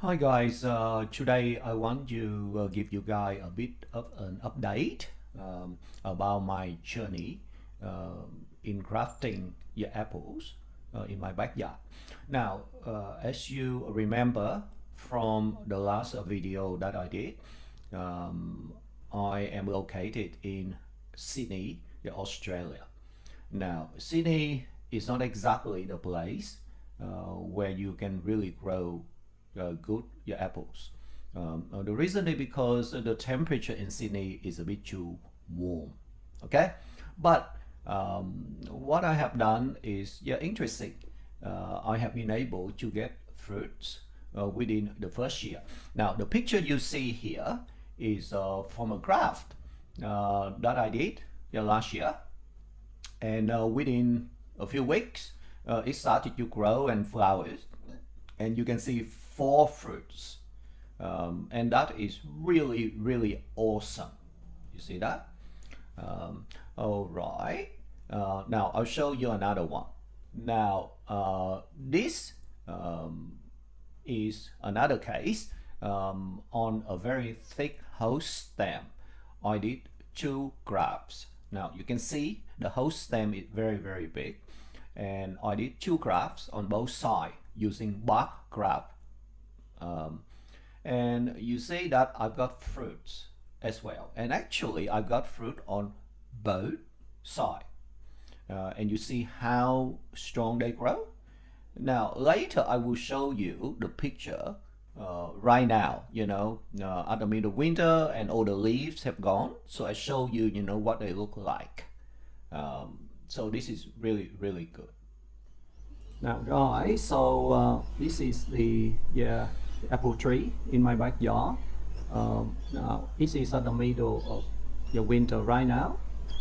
Hi guys, today I want to give you guys a bit of an update about my journey in grafting your apples in my backyard. Now, as you remember from the last video that I did, um, I am located in Sydney, Australia. Now, Sydney is not exactly the place where you can really grow good your apples. The reason is because the temperature in Sydney is a bit too warm. Okay, but what I have done is interesting. I have been able to get fruits within the first year. Now the picture you see here is from a graft that I did last year, and within a few weeks it started to grow and flowers, and you can see four fruits, and that is really awesome. You see that? All right. Now I'll show you another one. Now this is another case on a very thick host stem. I did two grafts. Now you can see the host stem is very big, and I did two grafts on both sides using bark graft. And you see that I've got fruits as well, and actually I got fruit on both sides, and you see how strong they grow. Now later I will show you the picture right now, at the middle of winter and all the leaves have gone, so I show you what they look like. So this is really good. Now guys, so this is the apple tree in my backyard. Now this is at the middle of the winter right now,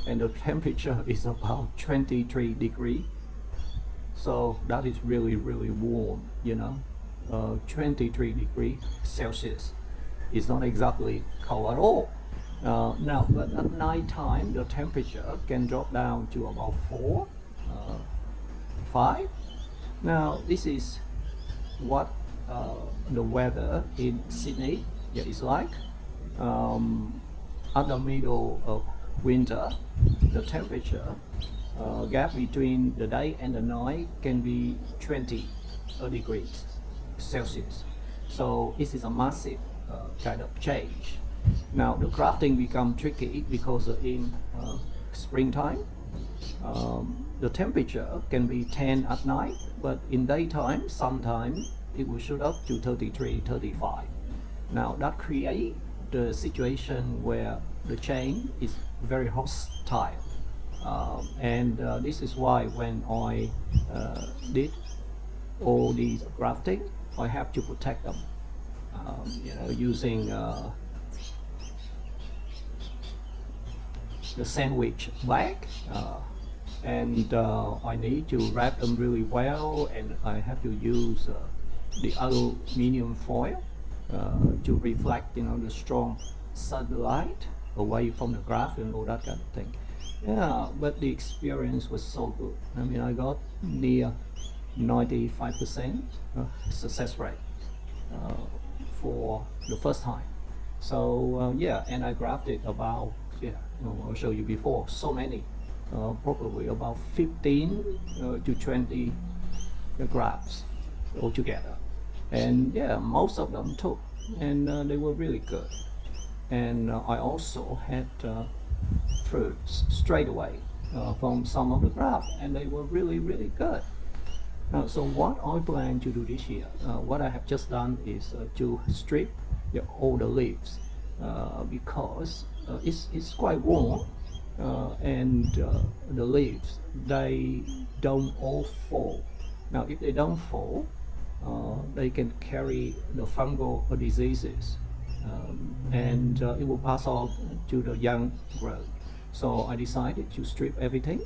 and the temperature is about 23 degrees. So that is really warm, 23 degrees Celsius. It's not exactly cold at all. Now, but at night time, the temperature can drop down to about 4, 5. Now, this is what the weather in Sydney is like. At the middle of winter, the temperature gap between the day and the night can be 20 degrees Celsius. So this is a massive kind of change. Now the grafting become tricky because in springtime the temperature can be 10 at night, but in daytime sometimes it will shoot up to 33, 35. Now that creates the situation where the chain is very hostile. And this is why when I did all these grafting, I have to protect them, using the sandwich bag, and I need to wrap them really well, and I have to use the aluminium foil to reflect the strong sunlight away from the graft and all that kind of thing. Yeah, but the experience was so good. I mean, I got near 95% success rate for the first time. So yeah, and I grafted about, I'll show you before, so many, probably about 15 to 20 grafts altogether. And yeah, most of them took, and they were really good. And I also had fruits straight away from some of the grafts, and they were really good. So what I plan to do this year, what I have just done is to strip all the leaves, because it's quite warm, and the leaves, they don't all fall. Now if they don't fall, they can carry the fungal diseases, and it will pass on to the young growth. So I decided to strip everything,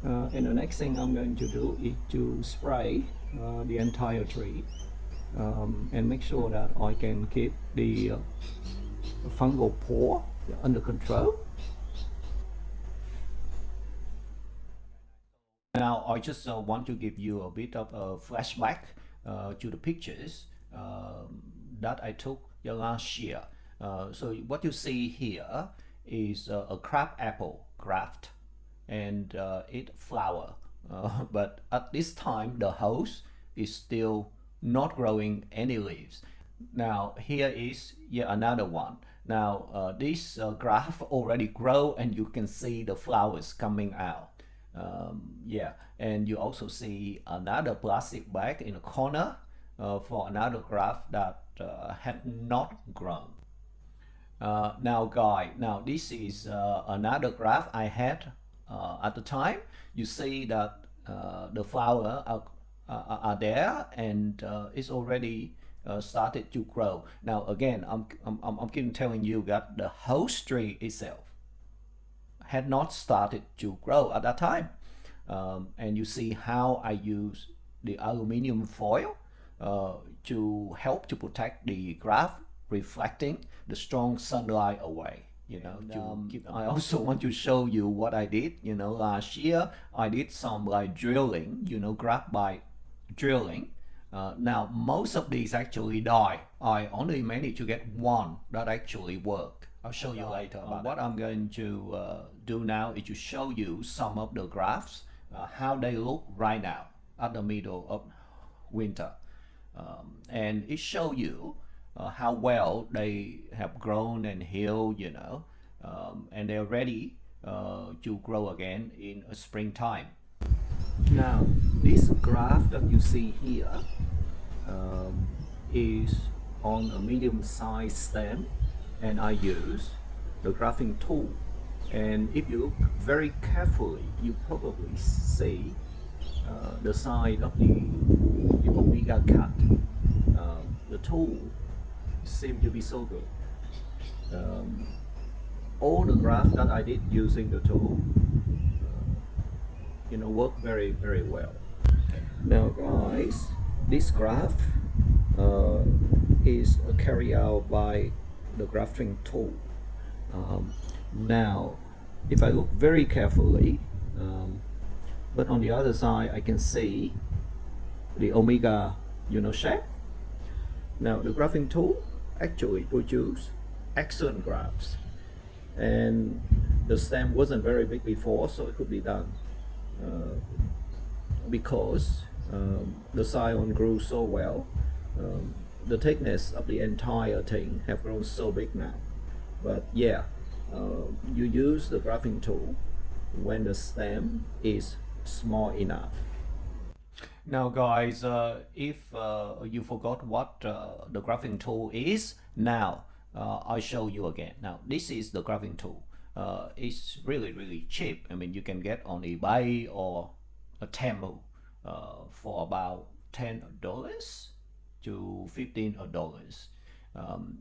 and the next thing I'm going to do is to spray the entire tree, and make sure that I can keep the fungal pore under control. Now I just want to give you a bit of a flashback to the pictures that I took last year. So what you see here is a crab apple graft, and it flower. But at this time, the host is still not growing any leaves. Now here is yet another one. Now this graft already grow, and you can see the flowers coming out. Yeah, and you also see another plastic bag in the corner for another graft that had not grown. Now guys, now this is another graph I had at the time. You see that the flower are there, and it's already started to grow. Now again, I'm keep telling you that the whole tree itself had not started to grow at that time. And you see how I use the aluminum foil to help to protect the graft, reflecting the strong sunlight away. I also want to show you what I did. Last year I did some like drilling, graft by drilling. Now most of these actually die. I only managed to get one that actually worked. I'll show you later about what I'm going to do now is to show you some of the grafts, how they look right now at the middle of winter. And it shows you how well they have grown and healed, and they're ready to grow again in springtime. Now, this graph that you see here is on a medium-sized stem, and I use the grafting tool. And if you look very carefully, you probably see the side of the omega cut. The tool seems to be so good. All the grafts that I did using the tool, work very, very well. Now, guys, this graft is carried out by the grafting tool. Now, if I look very carefully, but on the other side, I can see the omega, shape. Now, the grafting tool actually produce excellent grafts, and the stem wasn't very big before, so it could be done because the scion grew so well. The thickness of the entire thing have grown so big now. But yeah, you use the grafting tool when the stem is small enough. Now guys, if you forgot what the grafting tool is, now I'll show you again. Now this is the grafting tool. It's really cheap. I mean, you can get on eBay or a Temu for about $10 to $15.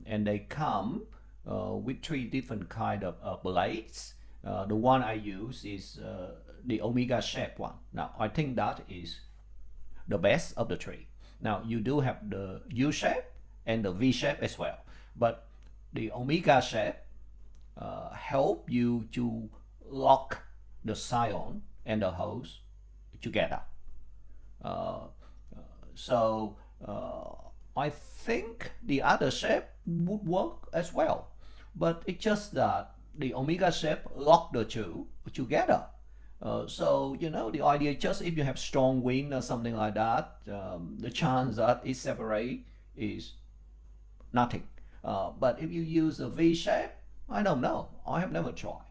And they come with 3 different kind of blades. The one I use is the omega shape one. Now I think that is the best of the 3. Now you do have the U shape and the V shape as well, but the omega shape help you to lock the scion and the hose together. So I think the other shape would work as well, but it's just that the omega shape lock the two together. So the idea just if you have strong wind or something like that, the chance that it separate is nothing. But if you use a V shape, I don't know. I have never tried.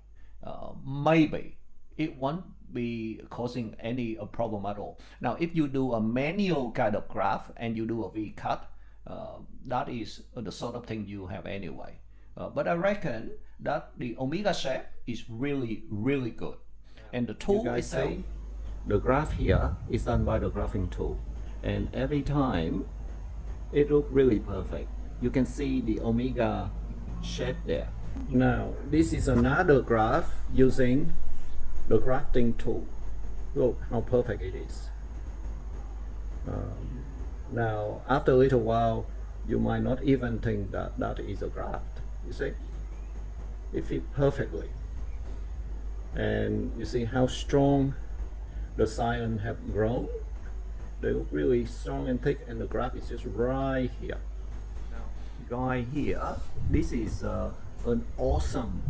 Maybe it won't be causing any problem at all. Now, if you do a manual kind of graft and you do a V cut, that is the sort of thing you have anyway. But I reckon that the omega shape is really good. And the tool itself, the graft here is done by the grafting tool, and every time it looks really perfect. You can see the omega shape there. Now this is another graft using the grafting tool. Look how perfect it is. Now after a little while, you might not even think that that is a graft. You see, it fits perfectly. And you see how strong the scion have grown. They look really strong and thick, and the graft is just right here. guy here, this is an awesome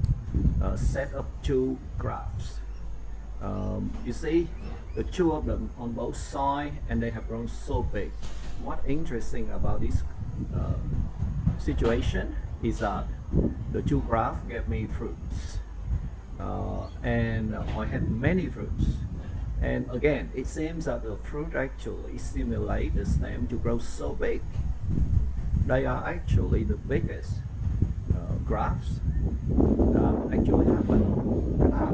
set of two grafts. You see the two of them on both sides, and they have grown so big. What interesting about this situation is that the two grafts gave me fruits, and I had many fruits. And again, it seems that the fruit actually stimulate the stem to grow so big. They are actually the biggest grafts that actually happen. How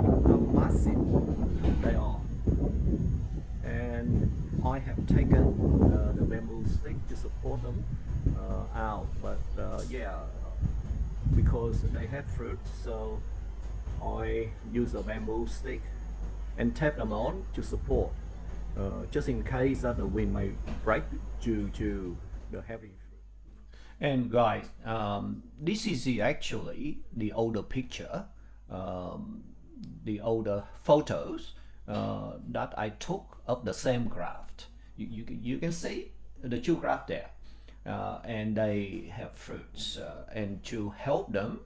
massive they are. And I have taken the bamboo stick to support them out, but yeah, because they had fruit, so I use a bamboo stick and tap them on to support, just in case that the wind may break due to the heavy fruit. And guys, this is actually the older picture, the older photos that I took of the same graft. You can see the two grafts there, and they have fruits, and to help them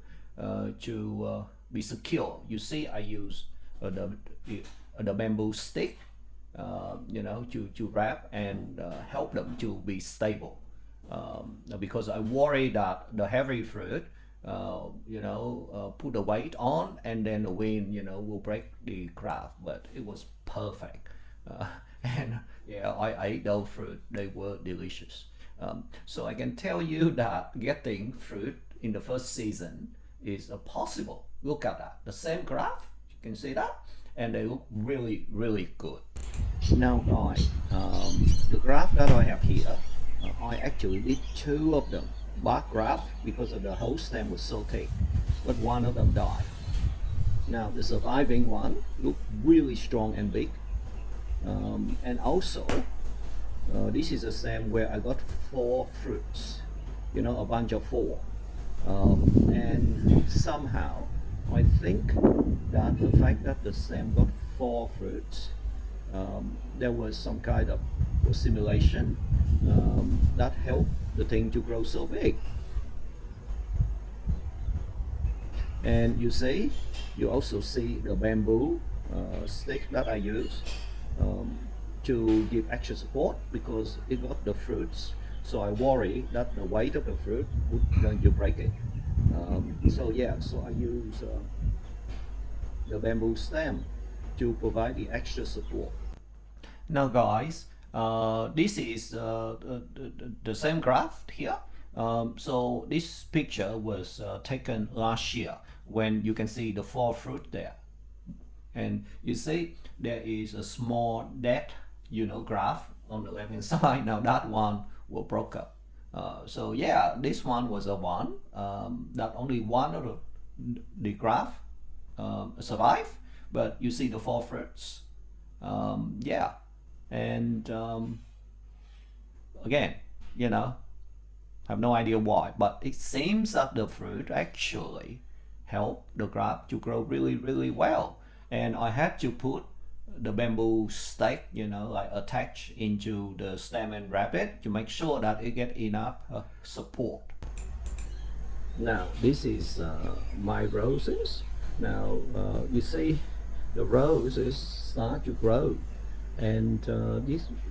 to be secure, you see I use the bamboo stick, to wrap and help them to be stable, because I worry that the heavy fruit put the weight on and then the wind will break the graft. But it was perfect, and yeah, I ate those fruit. They were delicious. So I can tell you that getting fruit in the first season is possible. Look at that, the same graft, you can see that, and they look really, really good. Now guys, the graft that I have here, I actually did two of them bark graft because of the whole stem was so thick, but one of them died. Now the surviving one looked really strong and big, and also this is a stem where I got 4 fruits, a bunch of 4, and somehow I think that the fact that the stem got 4 fruits, there was some kind of simulation that helped the thing to grow so big. And you also see the bamboo stick that I use to give extra support because it got the fruits. So I worry that the weight of the fruit would going to break it. So I use the bamboo stem to provide the extra support. Now guys, this is the same graft here. So this picture was taken last year when you can see the 4 fruit there. And you see there is a small dead graft on the left hand side. Now that one will broke up. So yeah, this one was a one that only one of the graft survived, but you see the 4 fruits. Yeah, and again, have no idea why, but it seems that the fruit actually help the graft to grow really, really well. And I had to put the bamboo stake, like attach into the stem and wrap it to make sure that it get enough support. Now this is my roses. Now you see the roses start to grow, and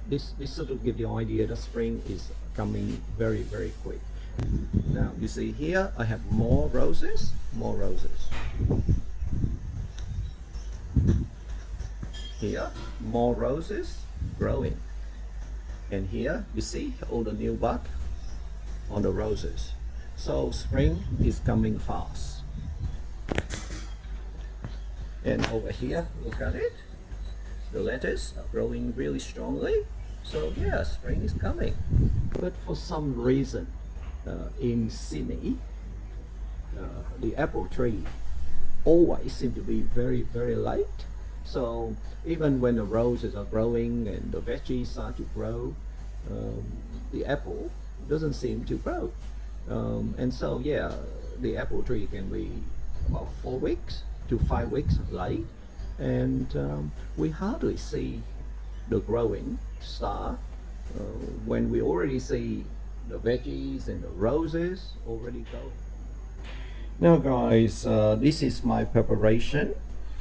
this sort of give the idea that spring is coming very, very quick. Now you see here I have more roses. Here, more roses growing. And here, you see all the new bud on the roses. So spring is coming fast. And over here, look at it. The lettuce are growing really strongly. So yeah, spring is coming. But for some reason, in Sydney, the apple tree always seem to be very, very late. So even when the roses are growing and the veggies start to grow, the apple doesn't seem to grow. And so yeah, the apple tree can be about 4 weeks to 5 weeks late, and we hardly see the growing start when we already see the veggies and the roses already go. Now guys, this is my preparation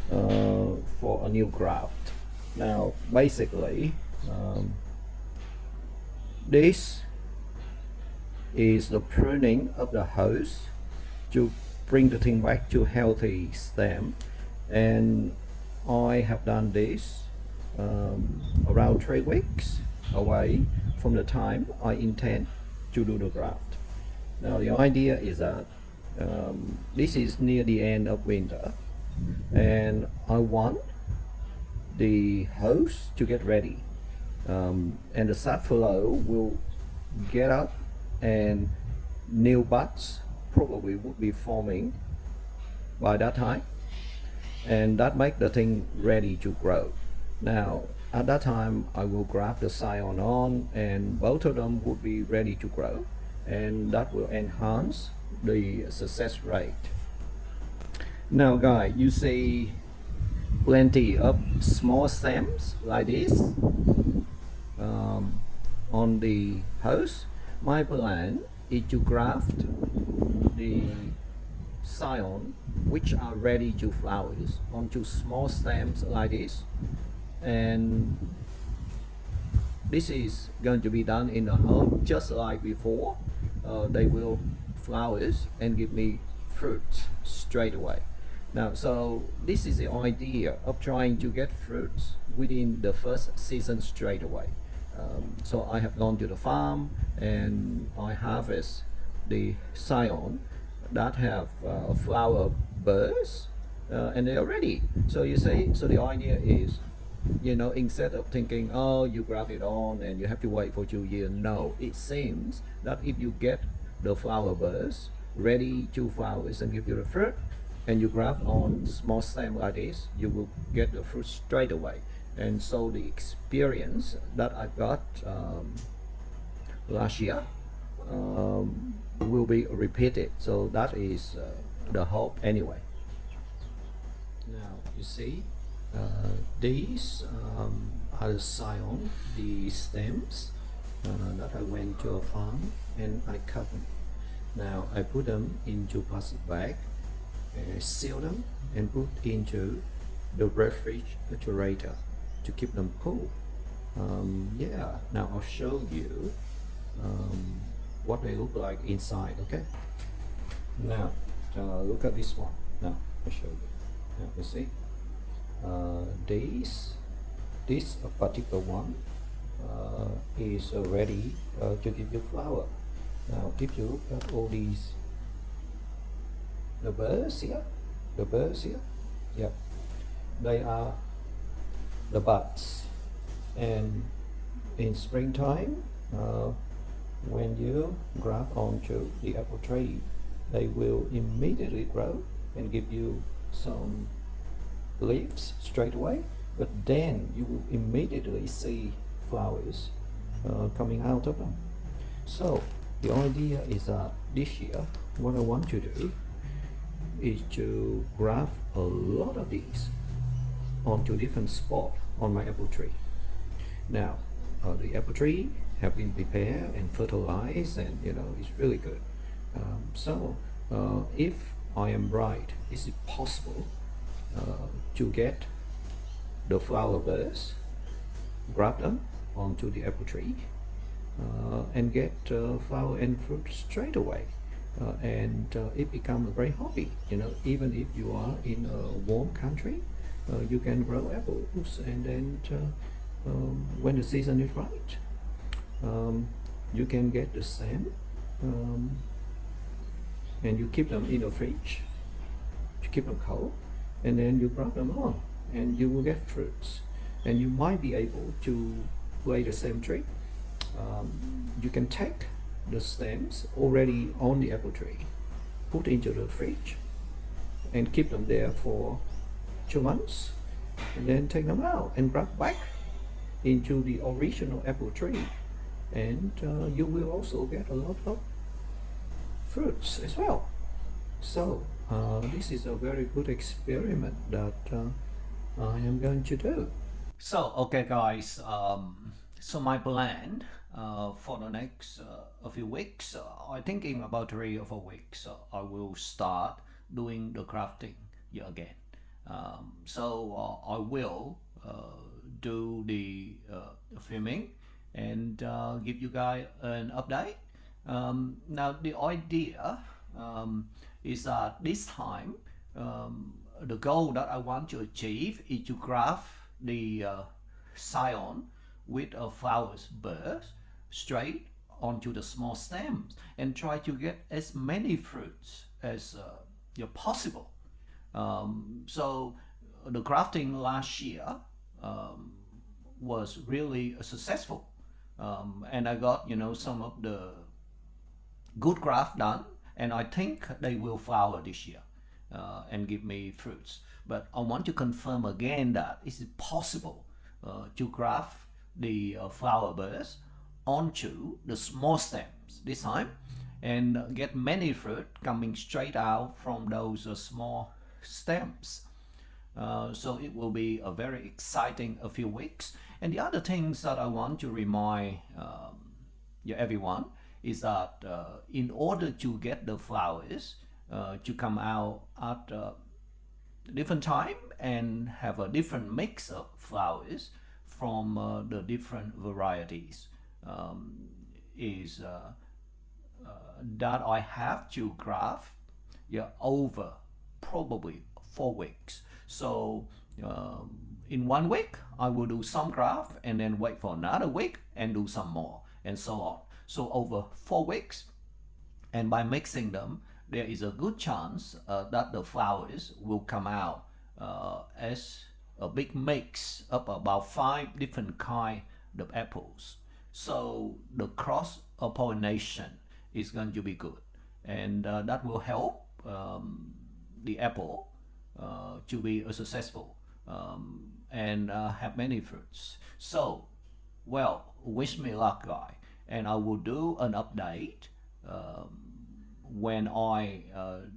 for a new graft. Now basically, this is the pruning of the hose to bring the thing back to healthy stem, and I have done this around 3 weeks away from the time I intend to do the graft. Now the idea is that this is near the end of winter, and I want the hose to get ready, and the sap flow will get up, and new buds probably would be forming by that time, and that make the thing ready to grow. Now at that time I will grab the scion on, and both of them would be ready to grow, and that will enhance the success rate. Now guys, you see plenty of small stems like this on the hose. My plan is to graft the scion which are ready to flowers onto small stems like this, and this is going to be done in the home just like before. They will flowers and give me fruits straight away. Now, so this is the idea of trying to get fruits within the first season straight away. So I have gone to the farm and I harvest the scion that have flower bursts, and they are ready. So you see, so the idea is, you know, instead of thinking, oh, you graft it on and you have to wait for 2 years, no, it seems that if you get the flower bursts ready to flowers and give you the fruit, and you graft on small stem like this, you will get the fruit straight away. And so the experience that I got last year will be repeated. So that is the hope anyway. Now you see, these are the scion, the stems that I went to a farm and I cut them. Now I put them into plastic bag, seal them and put into the refrigerator to keep them cool. Yeah, now I'll show you what they look like inside. Okay, now look at this one. Now I'll show you. Now you see, this particular one is ready to give you flower. Now if you look at all these, the birds here, yeah, they are the buds. And in springtime, when you graft onto the apple tree, they will immediately grow and give you some leaves straight away, but then you will immediately see flowers coming out of them. So the idea is that this year what I want to do is to graft a lot of these onto different spots on my apple tree. Now the apple tree have been prepared and fertilized, and you know, it's really good. So if I am right, is it possible to get the flower bursts, graft them onto the apple tree, and get flower and fruit straight away, and it becomes a great hobby. You know, even if you are in a warm country, you can grow apples, and then when the season is right, you can get the same, and you keep them in the fridge to keep them cold, and then you grab them on and you will get fruits. And you might be able to play the same trick. You can take the stems already on the apple tree, put into the fridge and keep them there for 2 months, and then take them out and grab back into the original apple tree, and you will also get a lot of fruits as well. So this is a very good experiment that I am going to do. So okay guys, So my plan for the next a few weeks, I think in about 3 or 4 weeks, I will start doing the crafting again. I will do the filming and give you guys an update. Now the idea is that this time the goal that I want to achieve is to graft the scion with a flowers burst straight onto the small stems and try to get as many fruits as possible. So the grafting last year um, was really successful, and I got some of the good graft done, and I think they will flower this year and give me fruits. But I want to confirm again that is it possible to graft the flower bursts onto the small stems this time and get many fruit coming straight out from those small stems. So it will be a very exciting a few weeks. And the other things that I want to remind everyone is that in order to get the flowers to come out at different time and have a different mix of flowers from the different varieties, is that I have to graft over probably 4 weeks. So in 1 week I will do some graft and then wait for another week and do some more and so on. So over 4 weeks, and by mixing them, there is a good chance that the flowers will come out as a big mix of about 5 different kind of apples. So the cross pollination is going to be good, and that will help the apple to be successful and have many fruits. So, well, wish me luck, guy, and I will do an update when I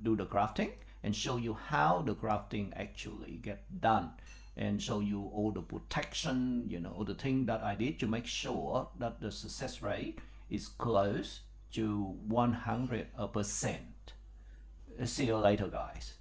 do the grafting and show you how the grafting actually get done and show you all the protection, all the thing that I did to make sure that the success rate is close to 100%. See you later, guys.